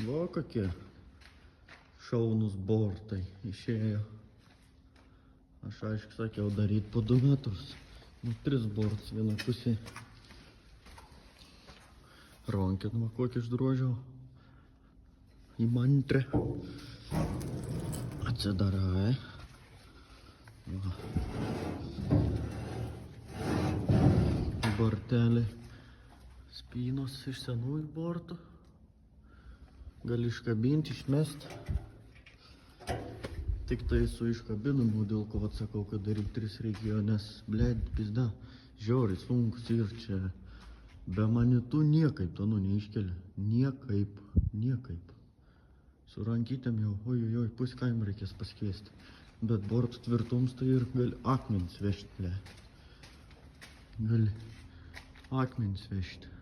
Va kokie šaunus bortai išėjo. Aš aišku sakiau daryti po 2 metrus. Nu 3 bortus vieną pusę. Ronkin va kokį išdrožiau. Įmantrę. Atsidarai. Va. Bortelį. Spynos iš senųjų bortų. Gali iškabinti, išmesti. Tik tai su iškabinimu, dėl ko atsakau, kad daryti 3 reikėjo, nes, blėd, pizda, žiauriai sunkus ir čia be manitų niekaip to neiškeli. Niekaip. Su rankytėm jau, ojojoj, pusę kaimą reikės pasikviesti. Bet bortų tvirtums tai ir gali akmenis vežti, blėd. Gali akmenis vežti.